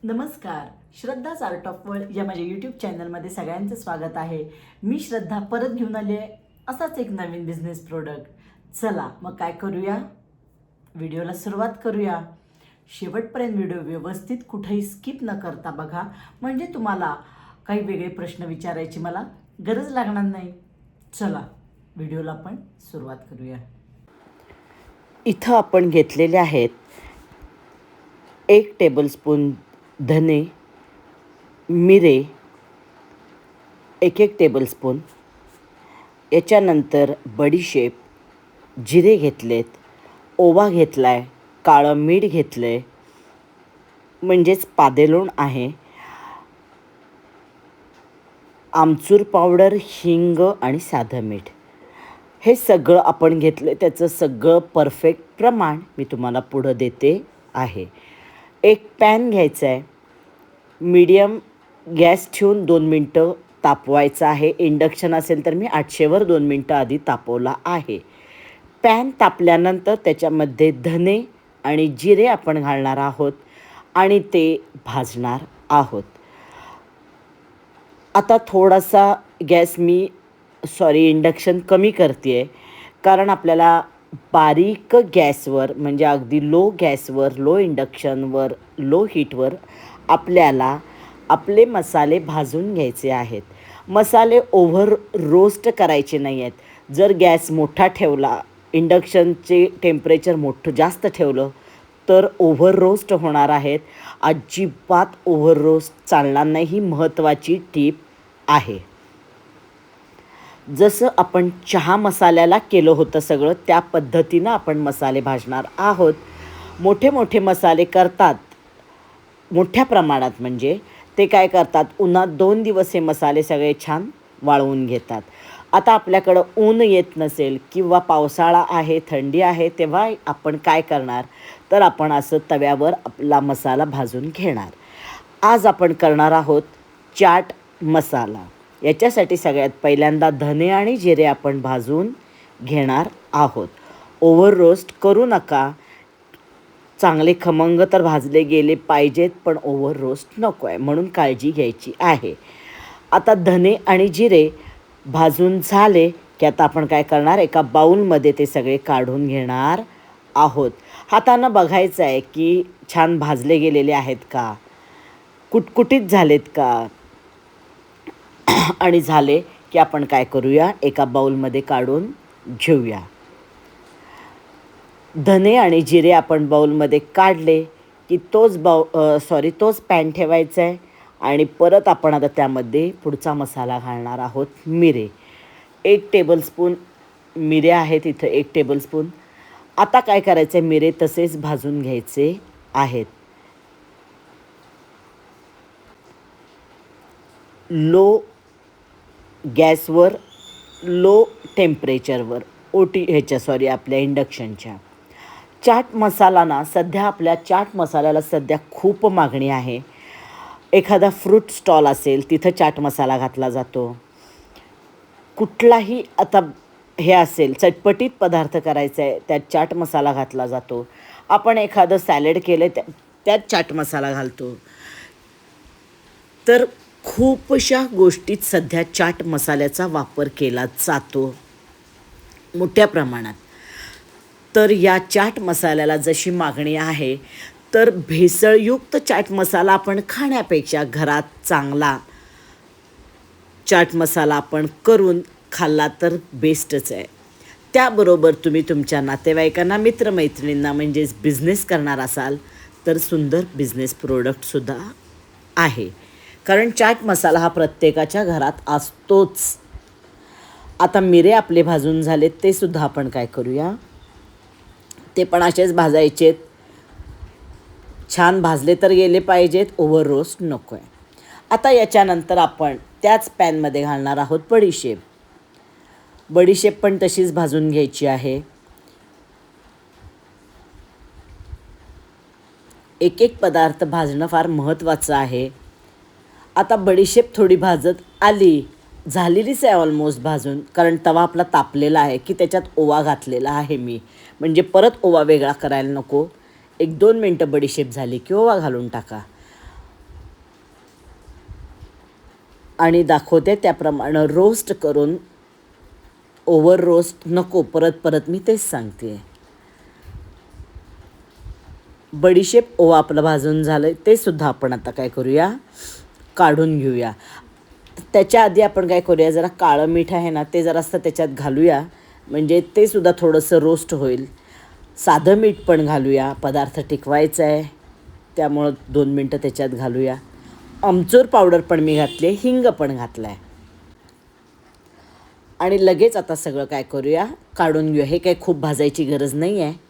नमस्कार. श्रद्धाच art of world या माझ्या यूट्यूब चॅनलमध्ये सगळ्यांचं स्वागत आहे. मी श्रद्धा परत घेऊन आली आहे असाच एक नवीन बिझनेस प्रोडक्ट. चला मग काय करूया, व्हिडिओला सुरुवात करूया. शेवटपर्यंत व्हिडिओ व्यवस्थित कुठेही स्किप न करता बघा, म्हणजे तुम्हाला काही वेगळे प्रश्न विचारायची मला गरज लागणार नाही. चला व्हिडिओला आपण सुरुवात करूया. इथं आपण घेतलेले आहेत 1 टेबलस्पून धने, मिरे 1 टेबलस्पून, याच्यानंतर बडीशेप, जिरे घेतलेत, ओवा घेतला आहे, काळं मीठ घेतलं आहे म्हणजेच पादेलोण आहे, आमचूर पावडर, हिंग आणि साधं मीठ. हे सगळं आपण घेतलं. त्याचं सगळं परफेक्ट प्रमाण मी तुम्हाला पुढं देते आहे. एक पॅन घ्यायचा आहे, मीडियम गॅस ठेवून 2 मिनटं तापवायचा आहे. इंडक्शन असेल तर मी 800वर 2 मिनटं आधी तापवला आहे. पॅन तापल्यानंतर त्याच्यामध्ये धने आणि जिरे आपण घालणार आहोत आणि ते भाजणार आहोत. आता थोडासा गॅस इंडक्शन कमी करते आहे, कारण आपल्याला बारीक गॅसवर म्हणजे अगदी लो गॅसवर, लो इंडक्शनवर, लो हीटवर आपल्याला आपले मसाले भाजून घ्यायचे आहेत. मसाले ओव्हर रोस्ट करायचे नाही आहेत. जर गॅस मोठा ठेवला, इंडक्शनचे टेम्परेचर जास्त ठेवलं तर ओव्हर रोस्ट होणार आहेत. अजिबात ओव्हर रोस्ट चालणार नाही. ही महत्त्वाची टीप आहे. जसं आपण चहा मसाल्याला केलं होतं सगळं त्या पद्धतीनं आपण मसाले भाजणार आहोत. मोठे मोठे मसाले करतात मोठ्या प्रमाणात, म्हणजे ते काय करतात, उन्हात 2 दिवस हे मसाले सगळे छान वाळवून घेतात. आता आपल्याकडं ऊन येत नसेल किंवा पावसाळा आहे, थंडी आहे, तेव्हा आपण काय करणार, तर आपण असं तव्यावर आपला मसाला भाजून घेणार. आज आपण करणार आहोत चाट मसाला. याच्यासाठी सगळ्यात पहिल्यांदा धने आणि जिरे आपण भाजून घेणार आहोत. ओव्हर रोस्ट करू नका. चांगले खमंग तर भाजले गेले पाहिजेत, पण ओव्हर रोस्ट नको आहे, म्हणून काळजी घ्यायची आहे. आता धने आणि जिरे भाजून झाले की आता आपण काय करणार, एका बाऊलमध्ये ते सगळे काढून घेणार आहोत. हातानं बघायचं आहे की छान भाजले गेलेले आहेत का, कुटकुटीत झालेत का, आणि झाले की आपण काय करूया, एका बाऊलमध्ये काढून घेऊया. धने आणि जिरे आपण बाऊलमध्ये काढले की तोच पॅन ठेवायचा आहे आणि परत आपण आता त्यामध्ये पुढचा मसाला घालणार आहोत. मिरे 1 टेबलस्पून मिरे आहेत इथं, 1 टेबलस्पून. आता काय करायचं आहे, मिरे तसेच भाजून घ्यायचे आहेत. लो गॅसवर, लो टेम्परेचरवर, आपल्या इंडक्शनच्या. चाट मसाला ना, सध्या आपल्या चाट मसाल्याला सध्या खूप मागणी आहे. एखादा फ्रूट स्टॉल असेल तिथं चाट मसाला घातला जातो. कुठलाही आता हे असेल, चटपटीत पदार्थ करायचा आहे त्यात चाट मसाला घातला जातो. आपण एखादं सॅलड केलं त्यात चाट मसाला घालतो. तर खूपशा गोष्टीत सध्या चाट मसाल्याचा वापर केला जातो मोठ्या प्रमाणात. तर या चाट मसाल्याला जशी मागणी आहे, तर भेसळयुक्त चाट मसाला आपण खाण्यापेक्षा घरात चांगला चाट मसाला आपण करून खाल्ला तर बेस्टच आहे. त्याबरोबर तुम्ही तुमच्या नातेवाईकांना, मित्रमैत्रिणींना म्हणजेच बिझनेस करणार असाल तर सुंदर बिझनेस प्रोडक्टसुद्धा आहे, कारण चाट मसाला हा प्रत्येकाच्या घरात असतोच. आता मिरे आपले भाजून झालेत, ते सुद्धा आपण काय करूया, ते पण असेच भाजायचेत. छान भाजले तर गेले पाहिजेत, ओव्हर रोस्ट नको आहे. आता याच्यानंतर आपण त्याच पॅनमध्ये घालणार आहोत बडीशेप. बडीशेप पण तशीच भाजून घ्यायची आहे. एक एक पदार्थ भाजणं फार महत्त्वाचं आहे. आता बडीशेप थोडी भाजत झालेलीच आहे ऑलमोस्ट भाजून, कारण तवा आपला तापलेला आहे की त्याच्यात ओवा घातलेला आहे मी, म्हणजे परत ओवा वेगळा करायला नको. 1-2 मिनटं बडीशेप झाली की ओवा घालून टाका. आणि दाखवते त्याप्रमाणे रोस्ट करून, ओव्हर रोस्ट नको, परत परत मी तेच सांगते. बडीशेप ओवा आपलं भाजून झालं, ते सुद्धा आपण आता काय करूया, काढून घेऊया. त्याच्या आधी आपण काय करूया, जरा काळं मीठ आहे ना ते जरासं त्याच्यात घालूया, म्हणजे ते सुद्धा थोडंसं रोस्ट होईल. साधं मीठ पण घालूया, पदार्थ टिकवायचा आहे त्यामुळं 2 मिनटं त्याच्यात घालूया. आमचूर पावडर पण मी घातली आहे, हिंग पण घातला आहे. आणि लगेच आता सगळं काय करूया, काढून घेऊया. हे काही खूप भाजायची गरज नाही आहे.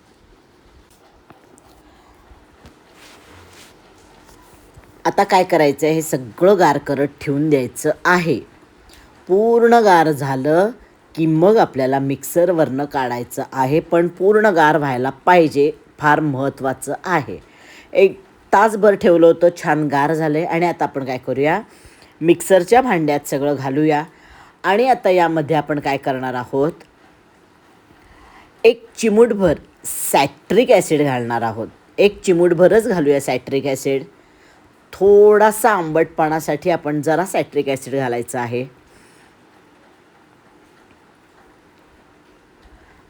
आता काय करायचं आहे, हे सगळं गार करत ठेवून द्यायचं आहे. पूर्ण गार झालं की मग आपल्याला मिक्सरवरनं काढायचं आहे, पण पूर्ण गार व्हायला पाहिजे, फार महत्त्वाचं आहे. 1 तासभर ठेवलं होतं, छान गार झालं आहे. आणि आता आपण काय करूया, मिक्सरच्या भांड्यात सगळं घालूया. आणि आता यामध्ये आपण काय करणार आहोत, 1 चिमूटभर सायट्रिक ॲसिड घालणार आहोत. 1 चिमूटभरच घालूया सायट्रिक ॲसिड. थोडासा आंबटपणासाठी आपण जरा सायट्रिक ॲसिड घालायचं आहे.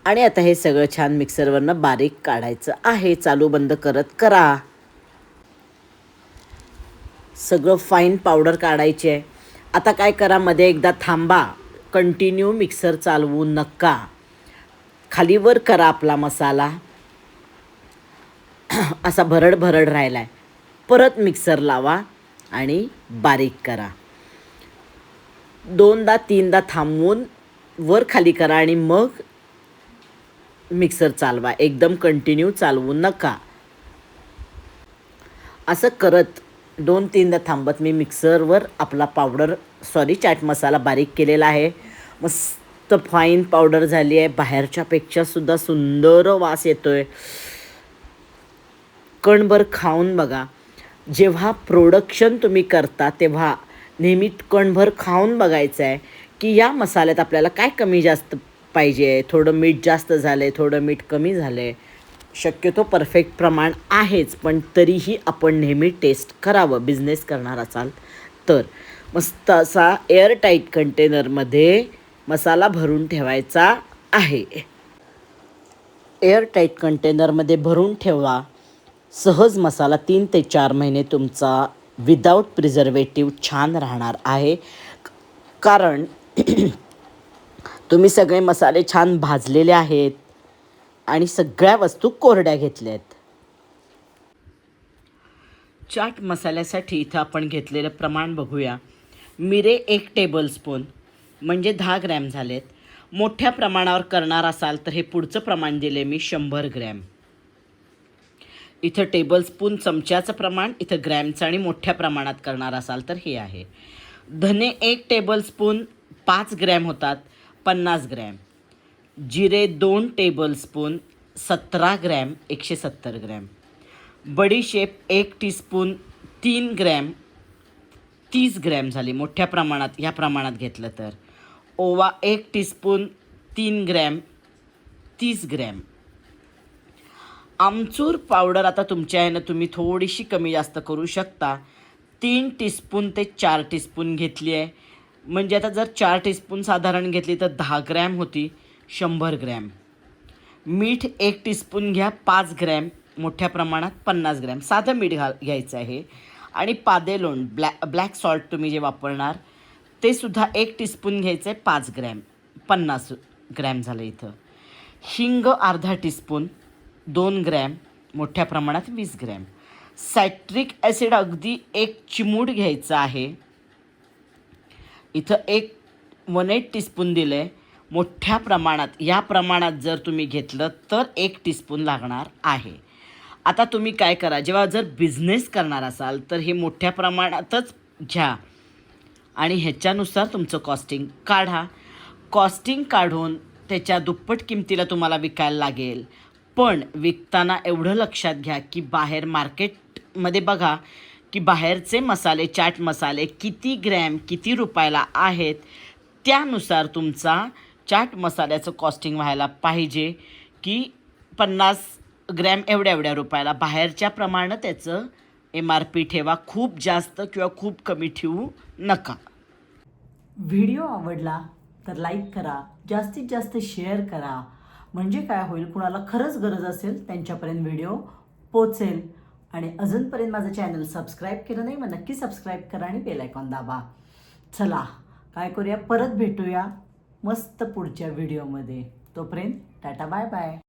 आणि आता हे सगळं छान मिक्सरवरनं बारीक काढायचं आहे. चालू बंद करत करा. सगळं फाईन पावडर काढायची आहे. आता काय करा, मध्ये एकदा थांबा, कंटिन्यू मिक्सर चालवू नका. खालीवर करा आपला मसाला. असा भरड भरड राहिला आहे, परत मिक्सर लावा आणि बारीक करा. 2दा 3दा थांबवून वर खाली करा आणि मग मिक्सर चालवा. एकदम कंटिन्यू चालवू नका. असं करत 2-3दा थांबत मी मिक्सरवर आपला चाट मसाला बारीक केलेला आहे. मस्त फाईन पावडर झाली आहे. बाहेरच्यापेक्षा सुद्धा सुंदर वास येतोय. कणभर खाऊन बघा. जेव्हा प्रोडक्शन तुम्ही करता तेव्हा नेहमी कणभर खाऊन बघायचं आहे की या मसाल्यात आपल्याला काय कमी जास्त पाहिजे, थोडं मीठ जास्त झालं आहे, थोडं मीठ कमी झालं आहे. शक्यतो परफेक्ट प्रमाण आहेच, पण तरीही आपण नेहमी टेस्ट करावं बिझनेस करणार असाल तर. मस्त असा एअरटाईट कंटेनरमध्ये मसाला भरून ठेवायचा आहे. एअरटाईट कंटेनरमध्ये भरून ठेवा. सहज मसाला 3 ते 4 महिने तुमचा विदाऊट प्रिझर्वेटिव्ह छान राहणार आहे. कारण तुम्ही सगळे मसाले छान भाजलेले आहेत आणि सगळ्या वस्तू कोरड्या घेतल्या आहेत. चाट मसाल्यासाठी इथं आपण घेतलेलं प्रमाण बघूया. मिरे 1 टेबलस्पून म्हणजे 10 ग्रॅम झालेत. मोठ्या प्रमाणावर करणार असाल तर हे पुढचं प्रमाण दिले मी 100 ग्रॅम. इथं टेबलस्पून चमच्याचं प्रमाण, इथं ग्रॅमचं, आणि मोठ्या प्रमाणात करणार असाल तर हे आहे. धने 1 टेबलस्पून 5 ग्रॅम होतात, 50 ग्रॅम. जिरे 2 टेबलस्पून 17 ग्रॅम, 170 ग्रॅम. बडीशेप 1 टीस्पून 3 ग्रॅम, 30 ग्रॅम झाली मोठ्या प्रमाणात, ह्या प्रमाणात घेतलं तर. ओवा 1 टीस्पून 3 ग्रॅम, 30 ग्रॅम. आमचूर पावडर आता तुमच्या ह्यानं तुम्ही थोडीशी कमी जास्त करू शकता. 3 टीस्पून ते 4 टीस्पून घेतली आहे. म्हणजे आता जर 4 टीस्पून साधारण घेतली तर 10 ग्रॅम होती, 100 ग्रॅम. मीठ 1 टीस्पून घ्या, 5 ग्रॅम, मोठ्या प्रमाणात 50 ग्रॅम. साधं मीठ घ्यायचं आहे. आणि पादेलोण ब्लॅक सॉल्ट तुम्ही जे वापरणार ते सुद्धा 1 टीस्पून घ्यायचं आहे, 5 ग्रॅम, 50 ग्रॅम झालं इथं. हिंग अर्धा टीस्पून, 2 ग्रॅम, मोठ्या प्रमाणात 20 ग्रॅम. सायट्रिक ॲसिड अगदी 1 चिमूट घ्यायचं आहे. इथं 1 टीस्पून दिलं आहे, मोठ्या प्रमाणात. या प्रमाणात जर तुम्ही घेतलं तर 1 टीस्पून लागणार आहे. आता तुम्ही काय करा, जेव्हा जर बिझनेस करणार असाल तर हे मोठ्या प्रमाणातच घ्या आणि ह्याच्यानुसार तुमचं कॉस्टिंग काढा. कॉस्टिंग काढून त्याच्या दुप्पट किमतीला तुम्हाला विकायला लागेल. पण विकताना एवढं लक्षात घ्या की बाहेर मार्केटमध्ये बघा की बाहेरचे मसाले, चाट मसाले किती ग्रॅम, किती रुपयाला आहेत, त्यानुसार तुमचा चाट मसाल्याचं कॉस्टिंग व्हायला पाहिजे की 50 ग्रॅम एवढ्या रुपयाला. बाहेरच्या प्रमाणे त्याचं MRP ठेवा. खूप जास्त किंवा खूप कमी ठेवू नका. व्हिडिओ आवडला तर लाईक करा, जास्तीत जास्त शेअर करा. म्हणजे काय होईल, कुणाला खरंच गरज असेल त्यांच्यापर्यंत व्हिडिओ पोचेल. आणि अजूनपर्यंत माझं चॅनल सबस्क्राईब केलं नाही, मग नक्की सबस्क्राईब करा आणि बेल आयकॉन दाबा. चला काय करूया, परत भेटूया मस्त पुढच्या व्हिडिओमध्ये. तोपर्यंत टाटा बाय बाय.